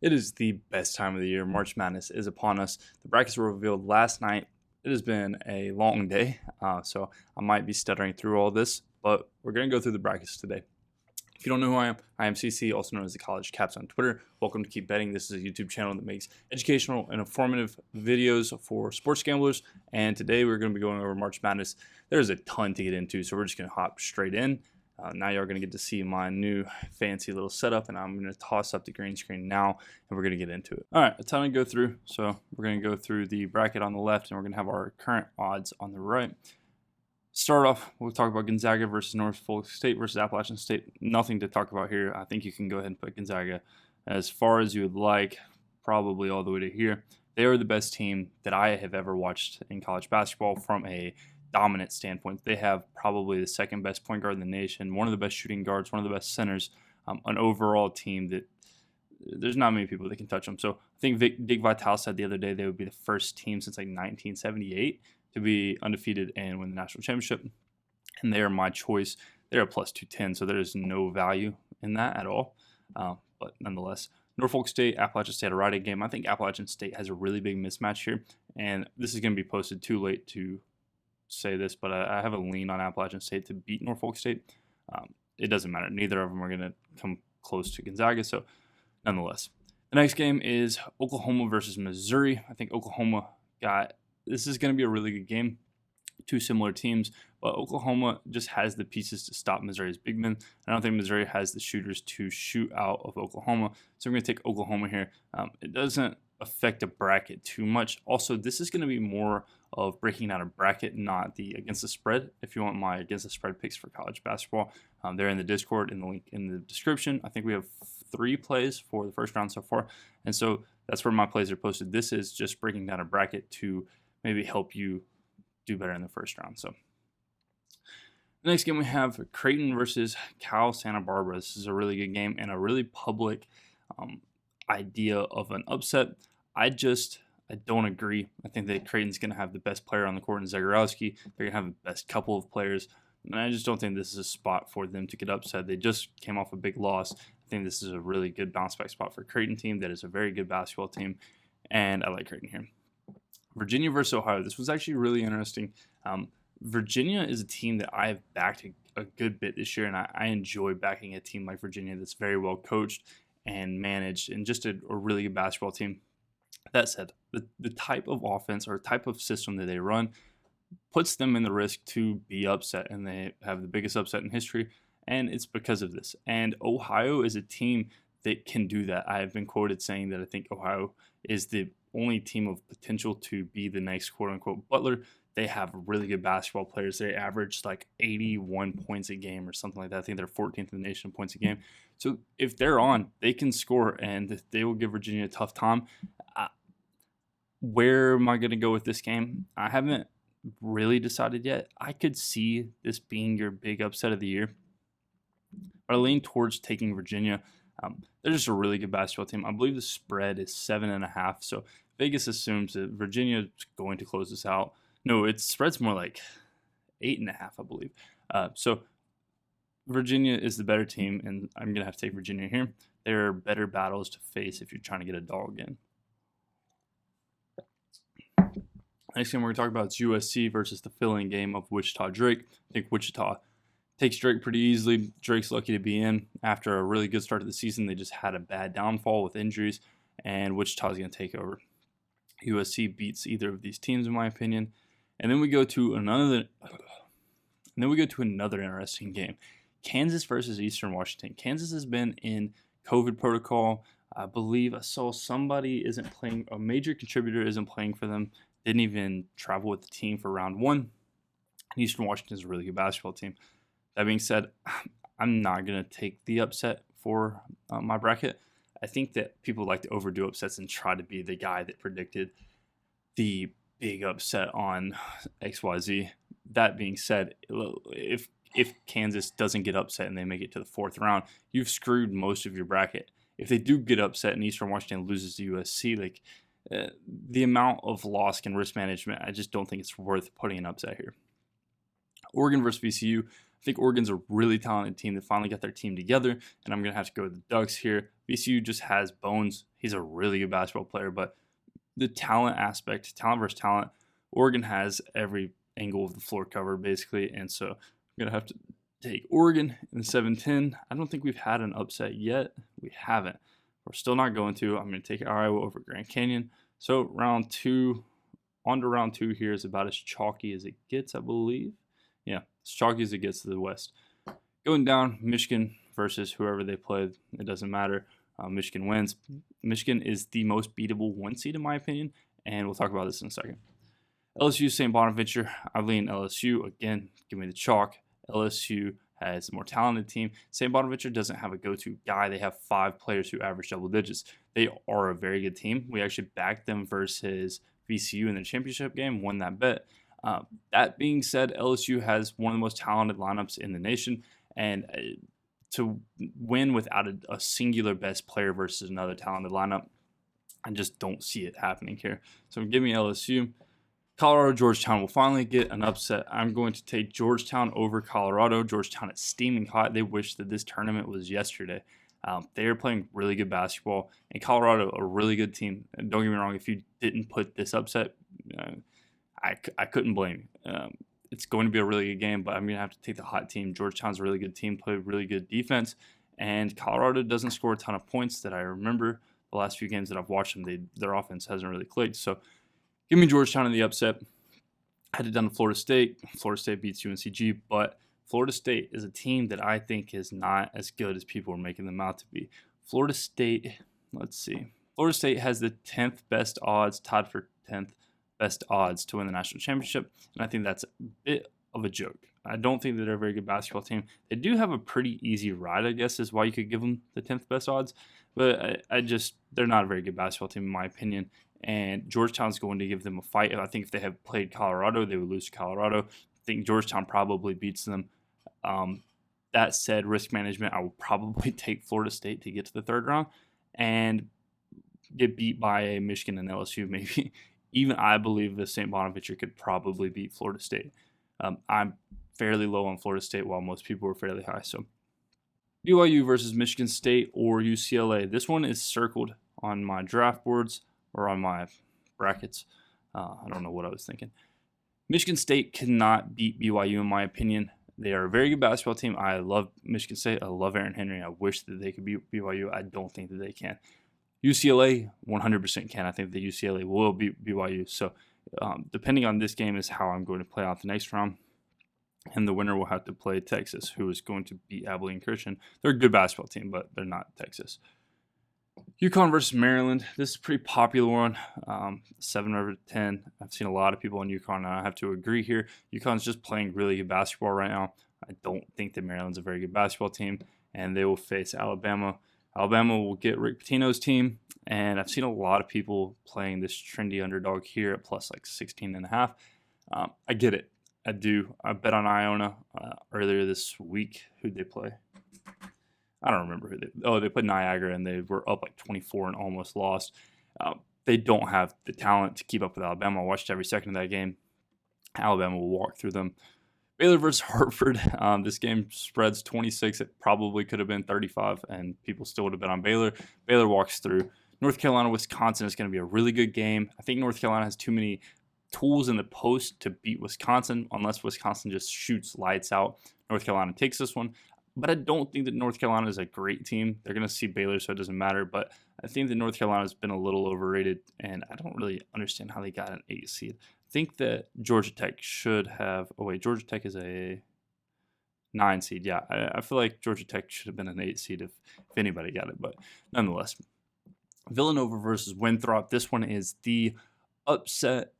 It is the best time of the year. March Madness is upon us. The brackets were revealed last night. It has been a long day, so I might be stuttering through all this, but we're going to go through the brackets today. If you don't know who I am CC, also known as the College Caps on Twitter. Welcome to Keep Betting. This is a YouTube channel that makes educational and informative videos for sports gamblers, and today we're going to be going over March Madness. There's a ton to get into, so we're just going to hop straight in. Now you're going to get to see my new fancy little setup, and I'm going to toss up the green screen now, and we're going to get into it. All right, a ton to go through. So we're going to go through the bracket on the left, and we're going to have our current odds on the right. Start off, we'll talk about Gonzaga versus Norfolk State versus Appalachian State. Nothing to talk about here. I think you can go ahead and put Gonzaga as far as you would like, probably all the way to here. They are the best team that I have ever watched in college basketball from a dominant standpoint. They have probably the second best point guard in the nation, one of the best shooting guards, one of the best centers, an overall team that there's not many people that can touch them. So I think Dick Vitale said the other day they would be the first team since like 1978 to be undefeated and win the national championship. And they are my choice. They're a plus 210, so there is no value in that at all. But nonetheless, Norfolk State, Appalachian State, a riding game. I think Appalachian State has a really big mismatch here. And this is going to be posted too late to say this, but I have a lean on Appalachian State to beat Norfolk State. It doesn't matter. Neither of them are going to come close to Gonzaga. So nonetheless, the next game is Oklahoma versus Missouri. I think Oklahoma this is going to be a really good game. Two similar teams, but Oklahoma just has the pieces to stop Missouri's big men. I don't think Missouri has the shooters to shoot out of Oklahoma, so I'm going to take Oklahoma here. It doesn't affect the bracket too much. Also, this is going to be more of breaking down a bracket, not the against the spread. If you want my against the spread picks for college basketball, they're in the Discord, in the link in the description. I think we have 3 plays for the first round so far, and so that's where my plays are posted. This is just breaking down a bracket to maybe help you do better in the first round. So the next game we have Creighton versus Cal Santa Barbara. This is a really good game and a really public idea of an upset. I don't agree. I think that Creighton's going to have the best player on the court in Zagorowski. They're going to have the best couple of players. And I just don't think this is a spot for them to get upset. They just came off a big loss. I think this is a really good bounce back spot for a Creighton team that is a very good basketball team. And I like Creighton here. Virginia versus Ohio. This was actually really interesting. Virginia is a team that I have backed a good bit this year, and I enjoy backing a team like Virginia that's very well coached and managed and just a really good basketball team. That said, the type of offense or type of system that they run puts them in the risk to be upset, and they have the biggest upset in history, and it's because of this. And Ohio is a team that can do that. I have been quoted saying that I think Ohio is the only team of potential to be the next quote-unquote Butler. They have really good basketball players. They average like 81 points a game or something like that. I think they're 14th in the nation in points a game. So if they're on, they can score, and they will give Virginia a tough time. Where am I going to go with this game? I haven't really decided yet. I could see this being your big upset of the year, but I lean towards taking Virginia. They're just a really good basketball team. I believe the spread is 7.5. So Vegas assumes that Virginia is going to close this out. No, its spread's more like 8.5, I believe. So Virginia is the better team, and I'm going to have to take Virginia here. There are better battles to face if you're trying to get a dog in. Next game we're going to talk about is USC versus the fill-in game of Wichita Drake. I think Wichita takes Drake pretty easily. Drake's lucky to be in. After a really good start to the season, they just had a bad downfall with injuries, and Wichita's going to take over. USC beats either of these teams, in my opinion. And then we go to another interesting game. Kansas versus Eastern Washington. Kansas has been in COVID protocol. I believe I saw somebody isn't playing. A major contributor isn't playing for them. Didn't even travel with the team for round 1. Eastern Washington is a really good basketball team. That being said, I'm not going to take the upset for my bracket. I think that people like to overdo upsets and try to be the guy that predicted the big upset on XYZ. That being said, if Kansas doesn't get upset and they make it to the 4th round, you've screwed most of your bracket. If they do get upset and Eastern Washington loses to USC, the amount of loss and risk management, I just don't think it's worth putting an upset here. Oregon versus VCU. I think Oregon's a really talented team that finally got their team together, and I'm going to have to go with the Ducks here. VCU just has bones. He's a really good basketball player, but the talent aspect, talent versus talent, Oregon has every angle of the floor covered, basically, and so I'm going to have to take Oregon in the 7-10. I don't think we've had an upset yet. We haven't. We're still not going to. I'm going to take Iowa over Grand Canyon. So round 2, on to round 2 here is about as chalky as it gets, I believe. Yeah, as chalky as it gets to the west. Going down, Michigan versus whoever they play, it doesn't matter. Michigan wins. Michigan is the most beatable 1 seed in my opinion, and we'll talk about this in a second. LSU, St. Bonaventure. I lean LSU. Again, give me the chalk. LSU has a more talented team. St. Bonaventure doesn't have a go-to guy. They have 5 players who average double digits. They are a very good team. We actually backed them versus VCU in the championship game, won that bet. That being said, LSU has one of the most talented lineups in the nation, and to win without a singular best player versus another talented lineup, I just don't see it happening here. So give me LSU. Colorado, Georgetown will finally get an upset. I'm going to take Georgetown over Colorado. Georgetown is steaming hot. They wish that this tournament was yesterday. They are playing really good basketball, and Colorado, a really good team. And don't get me wrong, if you didn't put this upset, I couldn't blame you. It's going to be a really good game, but I'm going to have to take the hot team. Georgetown's a really good team, play really good defense, and Colorado doesn't score a ton of points that I remember. The last few games that I've watched them, their offense hasn't really clicked. So give me Georgetown in the upset. I had it done to Florida State. Florida State beats UNCG, but Florida State is a team that I think is not as good as people are making them out to be. Florida State, let's see. Florida State has the 10th best odds, tied for 10th best odds to win the national championship, and I think that's a bit of a joke. I don't think that they're a very good basketball team. They do have a pretty easy ride, I guess, is why you could give them the 10th best odds, but they're not a very good basketball team in my opinion, and Georgetown's going to give them a fight. I think if they had played Colorado, they would lose to Colorado. I think Georgetown probably beats them. That said, risk management, I will probably take Florida State to get to the 3rd round and get beat by a Michigan and LSU maybe. Even I believe that St. Bonaventure could probably beat Florida State. I'm fairly low on Florida State while most people are fairly high. So BYU versus Michigan State or UCLA. This one is circled on my draft boards or on my brackets. I don't know what I was thinking. Michigan State cannot beat BYU in my opinion. They are a very good basketball team. I love Michigan State. I love Aaron Henry. I wish that they could beat BYU. I don't think that they can. UCLA 100% can. I think that UCLA will beat BYU. So depending on this game is how I'm going to play out the next round. And the winner will have to play Texas, who is going to beat Abilene Christian. They're a good basketball team, but they're not Texas. UConn versus Maryland. This is a pretty popular one. 7/10. I've seen a lot of people on UConn, and I have to agree here. UConn's just playing really good basketball right now. I don't think that Maryland's a very good basketball team, and they will face Alabama. Alabama will get Rick Pitino's team, and I've seen a lot of people playing this trendy underdog here at plus like 16.5. I get it. I do. I bet on Iona earlier this week. Who'd they play? I don't remember who they played Niagara, and they were up like 24 and almost lost. They don't have the talent to keep up with Alabama. I watched every second of that game. Alabama will walk through them. Baylor versus Hartford. This game spreads 26. It probably could have been 35, and people still would have been on Baylor. Baylor walks through. North Carolina, Wisconsin is going to be a really good game. I think North Carolina has too many tools in the post to beat Wisconsin, unless Wisconsin just shoots lights out. North Carolina takes this one. But I don't think that North Carolina is a great team. They're going to see Baylor, so it doesn't matter. But I think that North Carolina has been a little overrated, and I don't really understand how they got an 8 seed. I think that Georgia Tech should have – oh, wait, Georgia Tech is a 9 seed. Yeah, I feel like Georgia Tech should have been an 8 seed if anybody got it. But nonetheless, Villanova versus Winthrop. This one is the upset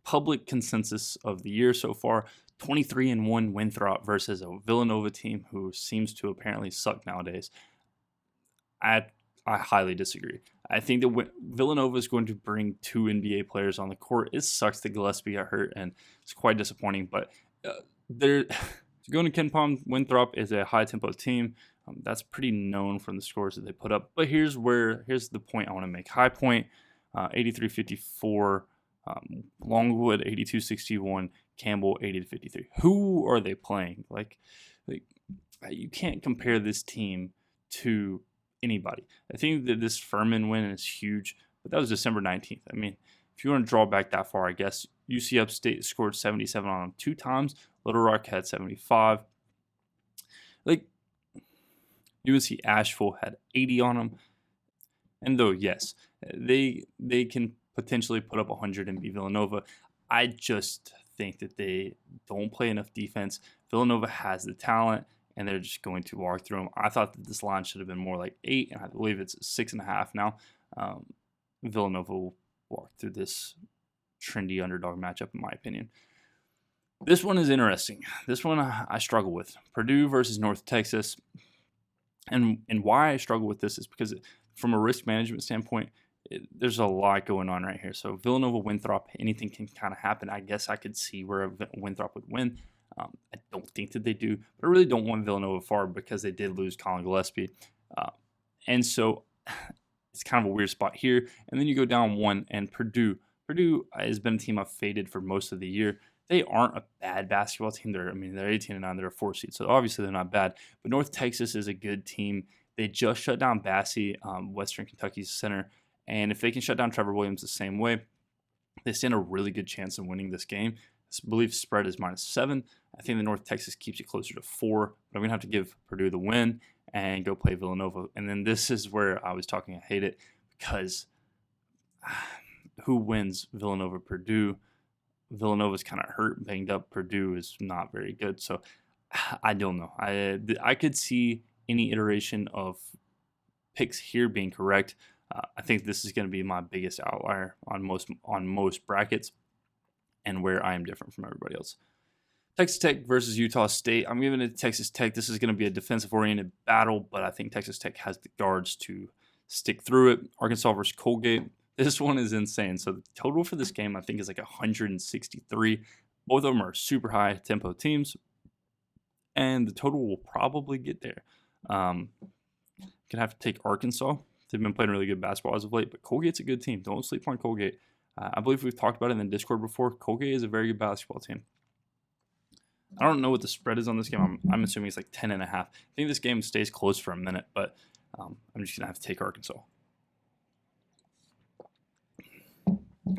public consensus of the year so far. 23-1 Winthrop versus a Villanova team who seems to apparently suck nowadays. I highly disagree. I think that Villanova is going to bring 2 NBA players on the court. It sucks that Gillespie got hurt, and it's quite disappointing. But going to KenPom, Winthrop is a high-tempo team. That's pretty known from the scores that they put up. But here's the point I want to make. High Point, 83-54. Longwood 82-61, Campbell 80-53. Who are they playing? Like, Like, you can't compare this team to anybody. I think that this Furman win is huge, but that was December 19th. I mean, if you want to draw back that far, I guess UC Upstate scored 77 on them 2 times. Little Rock had 75. Like, UNC Asheville had 80 on them. And though, yes, they can potentially put up 100 and beat Villanova, I just think that they don't play enough defense. Villanova has the talent, and they're just going to walk through them. I thought that this line should have been more like 8, and I believe it's 6.5 now. Villanova will walk through this trendy underdog matchup, in my opinion. This one is interesting. This one I struggle with. Purdue versus North Texas. And why I struggle with this is because from a risk management standpoint, there's a lot going on right here. So Villanova, Winthrop, anything can kind of happen. I guess I could see where Winthrop would win. I don't think that they do, but I really don't want Villanova far because they did lose Colin Gillespie. And so it's kind of a weird spot here. And then you go down 1, and Purdue. Purdue has been a team I've faded for most of the year. They aren't a bad basketball team. They're 18-9. They're a 4 seed, so obviously they're not bad. But North Texas is a good team. They just shut down Bassie, Western Kentucky's center, and if they can shut down Trevor Williams the same way, they stand a really good chance of winning this game. I believe spread is -7. I think the North Texas keeps it closer to 4, but I'm gonna have to give Purdue the win and go play Villanova. And then this is where I was talking. I hate it because who wins Villanova Purdue? Villanova's kind of hurt, banged up. Purdue is not very good, so I don't know. I could see any iteration of picks here being correct. I think this is going to be my biggest outlier on most brackets, and where I am different from everybody else. Texas Tech versus Utah State. I'm giving it to Texas Tech. This is going to be a defensive-oriented battle, but I think Texas Tech has the guards to stick through it. Arkansas versus Colgate. This one is insane. So the total for this game, I think, is like 163. Both of them are super high tempo teams, and the total will probably get there. Gonna have to take Arkansas. They've been playing really good basketball as of late, but Colgate's a good team. Don't sleep on Colgate. I believe we've talked about it in the Discord before. Colgate is a very good basketball team. I don't know what the spread is on this game. I'm assuming it's like 10.5. I think this game stays close for a minute, but I'm just gonna have to take Arkansas.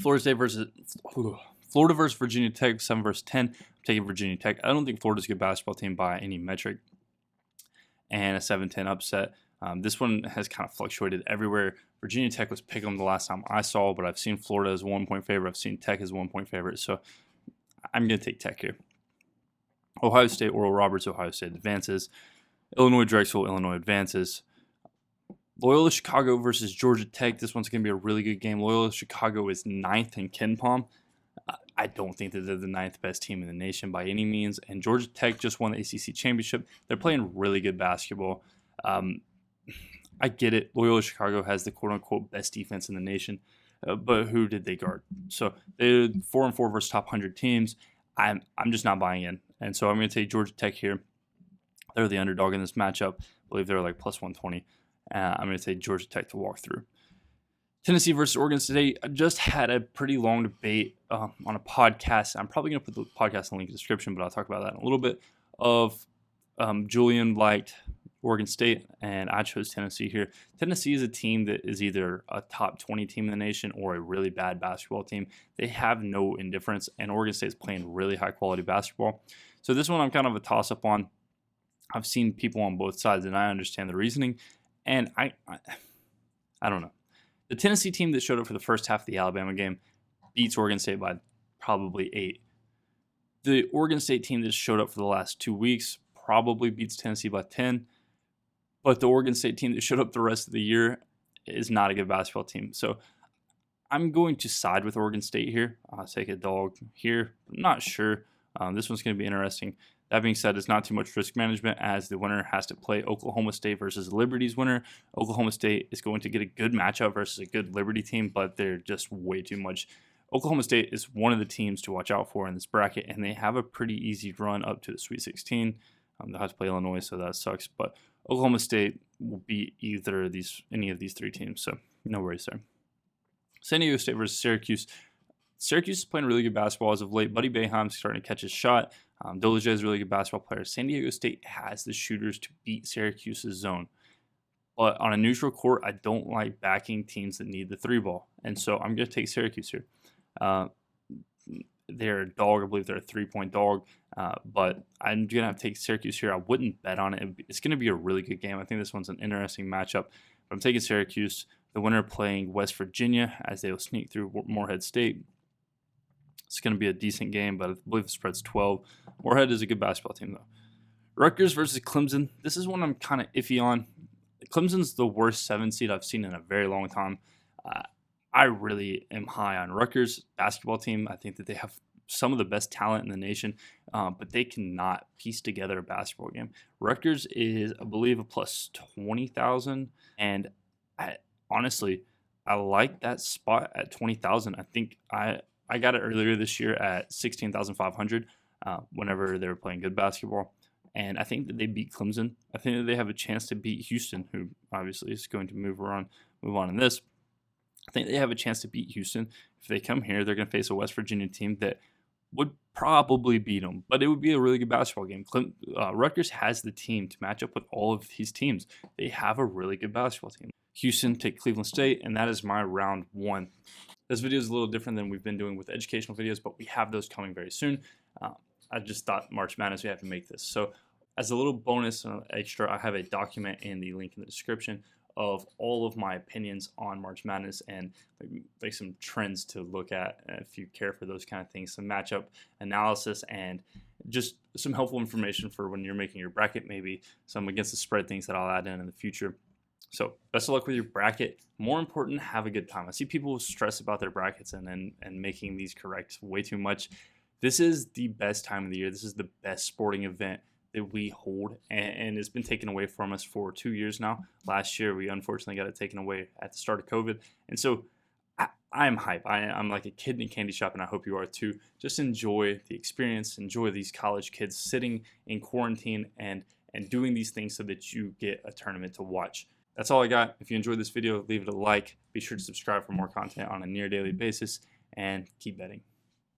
Florida versus Virginia Tech, 7 versus 10. I'm taking Virginia Tech. I don't think Florida's a good basketball team by any metric. And a 7-10 upset. This one has kind of fluctuated everywhere. Virginia Tech was pick 'em the last time I saw, but I've seen Florida as a 1-point favorite. I've seen Tech as a 1-point favorite. So I'm going to take Tech here. Ohio State, Oral Roberts, Ohio State advances. Illinois, Drexel, Illinois advances. Loyola Chicago versus Georgia Tech. This one's going to be a really good game. Loyola Chicago is 9th in KenPom. I don't think that they're the 9th best team in the nation by any means. And Georgia Tech just won the ACC championship. They're playing really good basketball. I get it. Loyola Chicago has the quote-unquote best defense in the nation. But who did they guard? So they're 4-4 versus top 100 teams. I'm just not buying in. And so I'm going to take Georgia Tech here. They're the underdog in this matchup. I believe they're like plus 120. I'm going to take Georgia Tech to walk through. Tennessee versus Oregon State. I just had a pretty long debate on a podcast. I'm probably going to put the podcast link in the description, but I'll talk about that in a little bit. Of Julian liked Oregon State, and I chose Tennessee here. Tennessee is a team that is either a top 20 team in the nation or a really bad basketball team. They have no indifference, and Oregon State is playing really high-quality basketball. So this one I'm kind of a toss-up on. I've seen people on both sides, and I understand the reasoning. And I don't know. The Tennessee team that showed up for the first half of the Alabama game beats Oregon State by probably 8. The Oregon State team that showed up for the last 2 weeks probably beats Tennessee by 10. But the Oregon State team that showed up the rest of the year is not a good basketball team. So I'm going to side with Oregon State here. I'll take a dog here. I'm not sure. This one's going to be interesting. That being said, it's not too much risk management as the winner has to play Oklahoma State versus Liberty's winner. Oklahoma State is going to get a good matchup versus a good Liberty team, but they're just way too much. Oklahoma State is one of the teams to watch out for in this bracket, and they have a pretty easy run up to the Sweet 16. They'll have to play Illinois, so that sucks. But Oklahoma State will beat any of these 3 teams, so no worries there. San Diego State versus Syracuse. Syracuse is playing really good basketball as of late. Buddy Boeheim's starting to catch his shot. Dolezaj is a really good basketball player. San Diego State has the shooters to beat Syracuse's zone. But on a neutral court, I don't like backing teams that need the three ball. And so I'm going to take Syracuse here. They're a dog. I believe they're a 3-point dog. But I'm going to have to take Syracuse here. I wouldn't bet on it. It's going to be a really good game. I think this one's an interesting matchup. But I'm taking Syracuse. The winner playing West Virginia as they will sneak through Morehead State. It's going to be a decent game, but I believe the spread's 12. Morehead is a good basketball team, though. Rutgers versus Clemson. This is one I'm kind of iffy on. Clemson's the worst 7 seed I've seen in a very long time. I really am high on Rutgers basketball team. I think that they have some of the best talent in the nation, but they cannot piece together a basketball game. Rutgers is, I believe, a plus 20,000, and honestly, I like that spot at 20,000. I think I got it earlier this year at 16,500 whenever they were playing good basketball. And I think that they beat Clemson. I think that they have a chance to beat Houston, who obviously is going to move on in this. I think they have a chance to beat Houston. If they come here, they're going to face a West Virginia team that would probably beat them, but it would be a really good basketball game. Rutgers has the team to match up with all of these teams. They have a really good basketball team. Houston take Cleveland State, and that is my round 1. This video is a little different than we've been doing with educational videos, but we have those coming very soon. I just thought March Madness, we have to make this. So as a little bonus extra, I have a document in the link in the description of all of my opinions on March Madness and like some trends to look at if you care for those kind of things, some matchup analysis, and just some helpful information for when you're making your bracket, maybe some against the spread things that I'll add in the future. So best of luck with your bracket. More important, have a good time. I see people stress about their brackets and making these correct way too much. This is the best time of the year. This is the best sporting event that we hold, and it's been taken away from us for 2 years now. Last year, we unfortunately got it taken away at the start of COVID. And so I'm hype. I'm like a kid in a candy shop, and I hope you are too. Just enjoy the experience. Enjoy these college kids sitting in quarantine and doing these things so that you get a tournament to watch. That's all I got. If you enjoyed this video, leave it a like. Be sure to subscribe for more content on a near daily basis, and keep betting.